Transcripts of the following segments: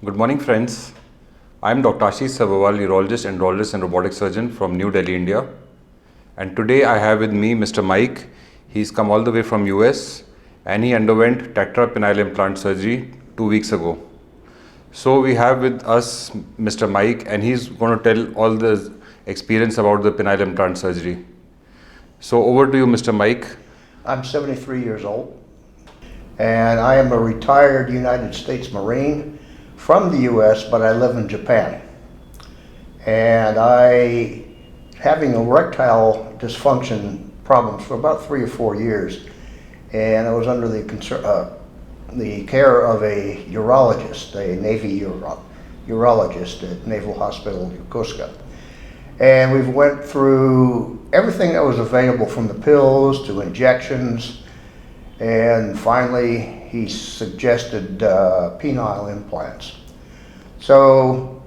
Good morning, friends. I'm Dr. Ashish Sabharwal, urologist, andrologist, and robotic surgeon from New Delhi, India. And today I have with me Mr. Mike. He's come all the way from US and he underwent Tactra Penile Implant surgery 2 weeks ago. So we have with us Mr. Mike and he's going to tell all the experience about the penile implant surgery. So over to you, Mr. Mike. I'm 73 years old and I am a retired United States Marine from the US, but I live in Japan. And I having erectile dysfunction problems for about 3 or 4 years, and I was under the care of a urologist, a Navy urologist at Naval Hospital Yokosuka. And we went through everything that was available, from the pills to injections, and finally he suggested penile implants. So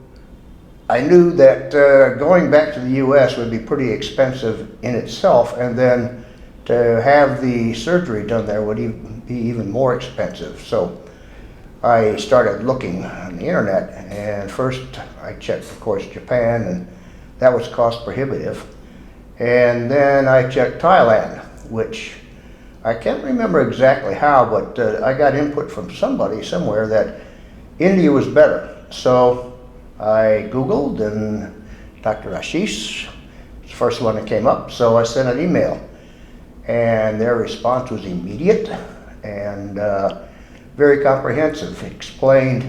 I knew that going back to the US would be pretty expensive in itself, and then to have the surgery done there would be even more expensive. So I started looking on the internet, and first I checked, of course, Japan, and that was cost prohibitive. And then I checked Thailand, which I can't remember exactly how, but I got input from somebody somewhere that India was better. So I Googled, and Dr. Ashish was the first one that came up, so I sent an email. And their response was immediate and very comprehensive. He explained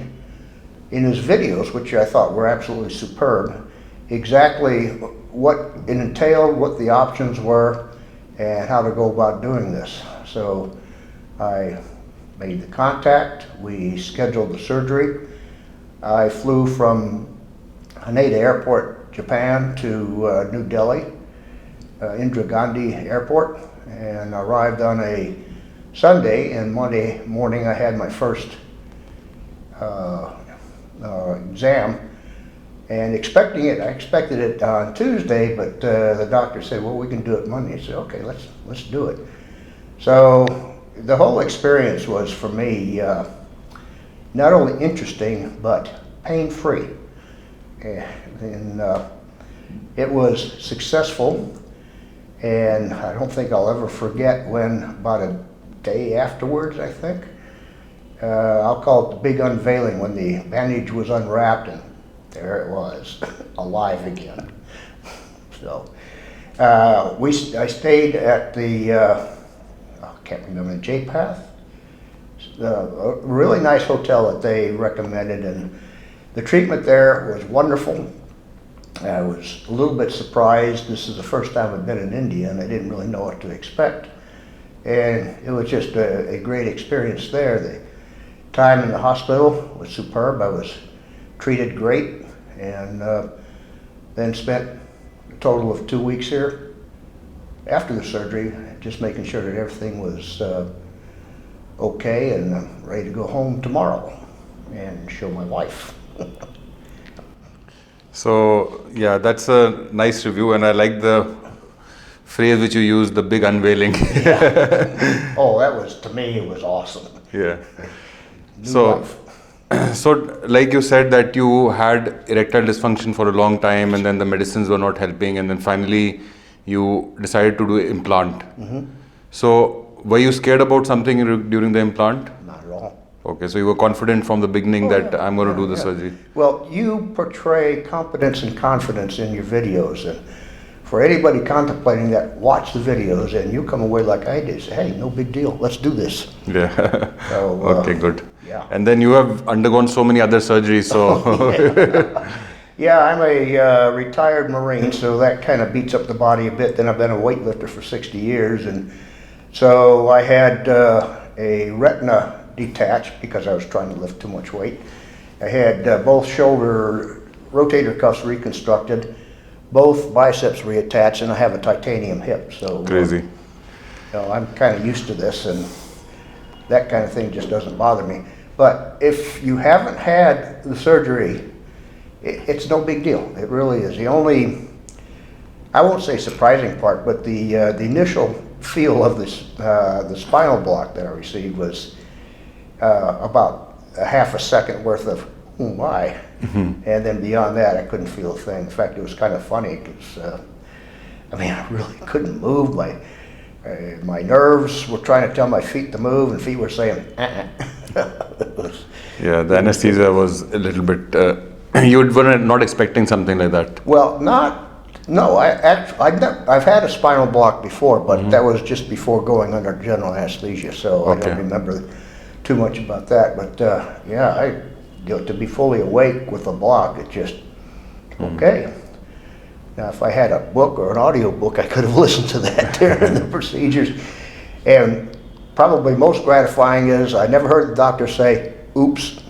in his videos, which I thought were absolutely superb, exactly what it entailed, what the options were, and how to go about doing this. So I made the contact, we scheduled the surgery. I flew from Haneda Airport, Japan to New Delhi, Indira Gandhi Airport, and arrived on a Sunday, and Monday morning I had my first exam. And I expected it on Tuesday, but the doctor said, well, we can do it Monday. I said, okay, let's do it. So the whole experience was, for me, not only interesting, but pain-free. And it was successful, and I don't think I'll ever forget when, about a day afterwards, I think, I'll call it the big unveiling, when the bandage was unwrapped, and there it was, alive again. So I stayed at the, I can't remember, the J-Path, a really nice hotel that they recommended, and the treatment there was wonderful. I was a little bit surprised. This is the first time I've been in India, and I didn't really know what to expect. And it was just a great experience there. The time in the hospital was superb. I was treated great, and then spent a total of 2 weeks here after the surgery, just making sure that everything was okay, and I'm ready to go home tomorrow and show my wife. So yeah, that's a nice review, and I like the phrase which you used, the big unveiling. Yeah. Oh, that was, to me, it was awesome. Yeah. New life. So like you said that you had erectile dysfunction for a long time, and then the medicines were not helping, and then finally you decided to do implant. Mm-hmm. So were you scared about something during the implant? Not at all. Okay, so you were confident from the beginning that I'm going to do the surgery. Well, you portray competence and confidence in your videos, and for anybody contemplating that, watch the videos, and you come away like I did, say, hey, no big deal, let's do this. Yeah. So, okay, good. Yeah. And then you have undergone so many other surgeries, so... Yeah, I'm a retired Marine, so that kind of beats up the body a bit. Then I've been a weightlifter for 60 years, and so I had a retina detached because I was trying to lift too much weight. I had both shoulder rotator cuffs reconstructed, both biceps reattached, and I have a titanium hip. So crazy. You know, I'm kind of used to this, and that kind of thing just doesn't bother me. But if you haven't had the surgery, it's no big deal. It really is. The only, I won't say surprising part, but the initial feel of this, the spinal block that I received was about a half a second worth of oh my. And then beyond that, I couldn't feel a thing. In fact, it was kind of funny because, I really couldn't move. My nerves were trying to tell my feet to move, and feet were saying, Yeah, the anesthesia was a little bit, you were not expecting something like that. Well, no, I've had a spinal block before, but that was just before going under general anesthesia, so I don't remember too much about that. But to be fully awake with a block, it just, okay. Now, if I had a book or an audio book, I could have listened to that during the procedures. And probably most gratifying is I never heard the doctor say, oops.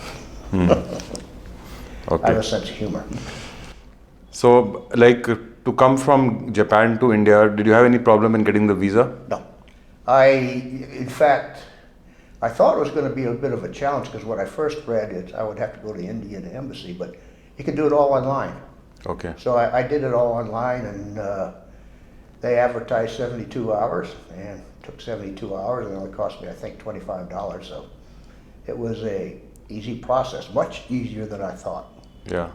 Okay. I have a sense of humor. So, to come from Japan to India, did you have any problem in getting the visa? No. In fact, I thought it was going to be a bit of a challenge because when I first read it, I would have to go to the Indian embassy, but you can do it all online. Okay. So I did it all online, and they advertised 72 hours, and it took 72 hours, and it only cost me, I think, $25. So it was a easy process, much easier than I thought. Yeah.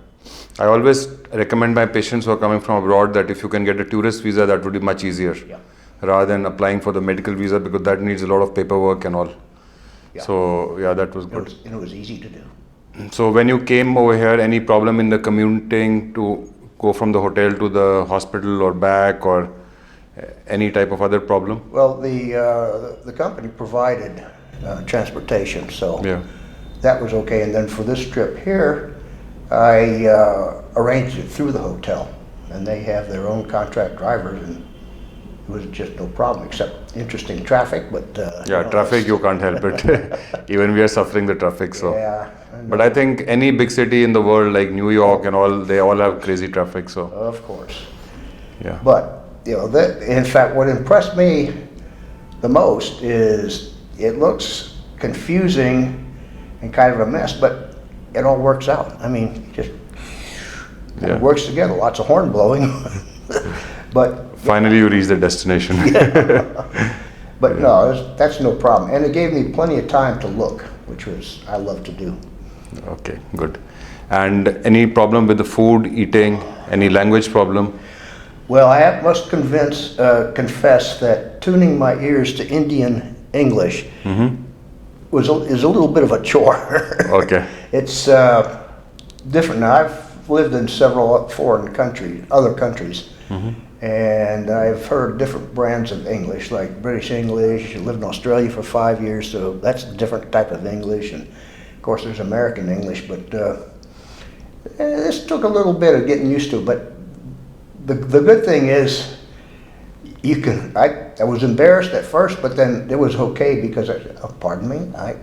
I always recommend my patients who are coming from abroad that if you can get a tourist visa, that would be much easier rather than applying for the medical visa, because that needs a lot of paperwork and all. Yeah. So, that was good. It was easy to do. So, when you came over here, any problem in the commuting to go from the hotel to the hospital or back, or any type of other problem? Well, the company provided transportation, so that was okay. And then for this trip here, I arranged it through the hotel, and they have their own contract drivers, and it was just no problem, except interesting traffic. But traffic, you can't help it. Even we are suffering the traffic. So, but I think any big city in the world like New York and all, they all have crazy traffic. So, of course, yeah. But in fact, what impressed me the most is it looks confusing and kind of a mess, but it all works out. It works together. Lots of horn blowing, but finally you reach the destination. But no, that's no problem. And it gave me plenty of time to look, which I love to do. Okay, good. And any problem with the food, eating, any language problem? Well, I must confess that tuning my ears to Indian English is a little bit of a chore. Okay. It's different. Now, I've lived in several other countries, and I've heard different brands of English, like British English. I lived in Australia for 5 years, so that's a different type of English. And of course, there's American English, but this took a little bit of getting used to. But the good thing is, I was embarrassed at first, but then it was okay because pardon me, like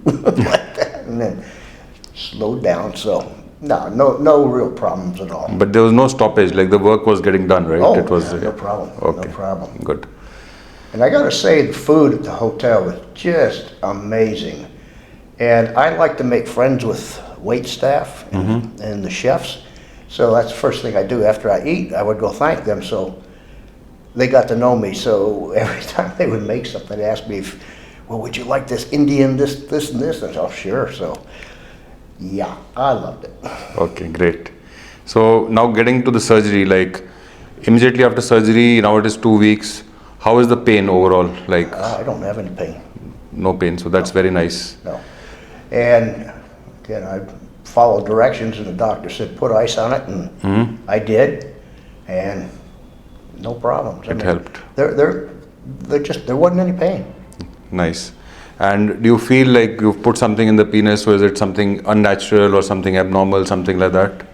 that, and then slowed down. So no real problems at all. But there was no stoppage, like the work was getting done, right? Oh, it was no problem. Okay. No problem. Good. And I got to say, the food at the hotel was just amazing. And I like to make friends with wait staff and the chefs. So that's the first thing I do after I eat. I would go thank them. So they got to know me. So every time they would make something, they'd ask me, would you like this Indian, this, and this? And I said, oh, sure. So, yeah, I loved it. Okay, great. So now getting to the surgery, like immediately after surgery, now it is 2 weeks. How is the pain overall? Like I don't have any pain. No pain, so that's very nice. No. And again, I followed directions, and the doctor said put ice on it, and I did, and no problems. It helped. There wasn't any pain. Nice. And do you feel like you've put something in the penis, or is it something unnatural or something abnormal, something like that?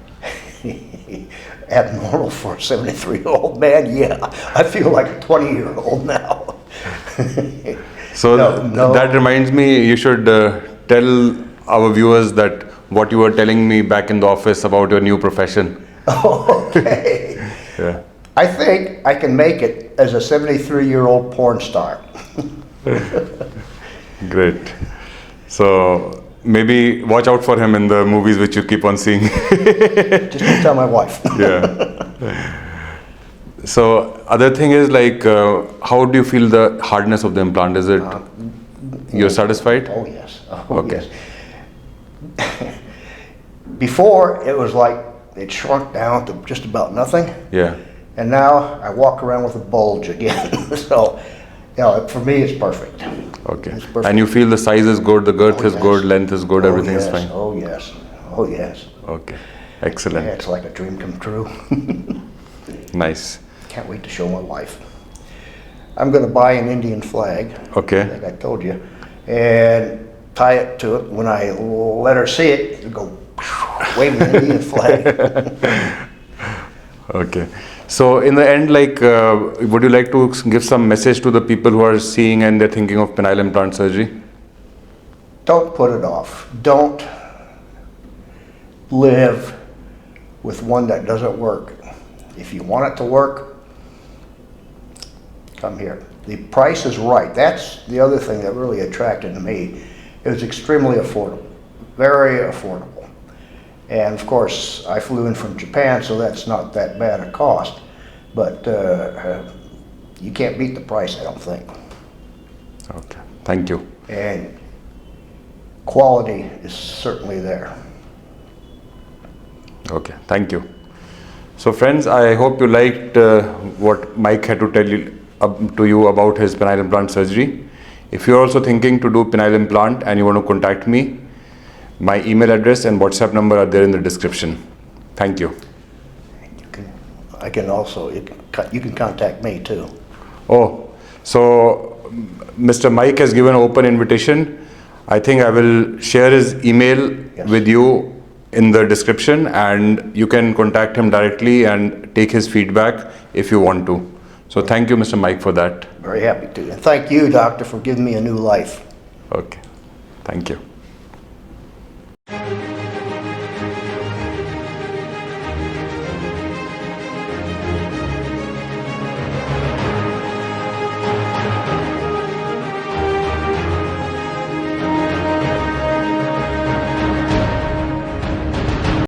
Abnormal for a 73-year-old man? Yeah, I feel like a 20-year-old now. So that reminds me, you should tell our viewers that what you were telling me back in the office about your new profession. Okay. Yeah. I think I can make it as a 73-year-old porn star. Great. So maybe watch out for him in the movies which you keep on seeing. Just don't tell my wife. Yeah. So other thing is like, how do you feel the hardness of the implant? Is it, you're satisfied? Oh yes. Okay. Yes. Before, it was like it shrunk down to just about nothing. Yeah. And now I walk around with a bulge again. So, you know, for me, it's perfect. Okay. It's perfect. And you feel the size is good, the girth Oh, is yes. good, length is good, everything yes. is fine. Oh, yes. Oh, yes. Okay. Excellent. Yeah, it's like a dream come true. Nice. Can't wait to show my wife. I'm going to buy an Indian flag, Okay. like I told you, and tie it to it. When I let her see it, it'll go waving the Indian flag. Okay. So in the end, like, would you like to give some message to the people who are seeing and they're thinking of penile implant surgery? Don't put it off. Don't live with one that doesn't work. If you want it to work, come here. The price is right. That's the other thing that really attracted me. It was extremely affordable, very affordable. And of course, I flew in from Japan, so that's not that bad a cost. But you can't beat the price, I don't think. Okay. Thank you. And quality is certainly there. Okay. Thank you. So friends, I hope you liked what Mike had to tell you to you about his penile implant surgery. If you're also thinking to do penile implant and you want to contact me, my email address and WhatsApp number are there in the description. Thank you. I can also, you can contact me too. Oh, so Mr. Mike has given an open invitation. I think I will share his email with you in the description, and you can contact him directly and take his feedback if you want to. So thank you, Mr. Mike, for that. Very happy to. And thank you, doctor, for giving me a new life. Okay. Thank you.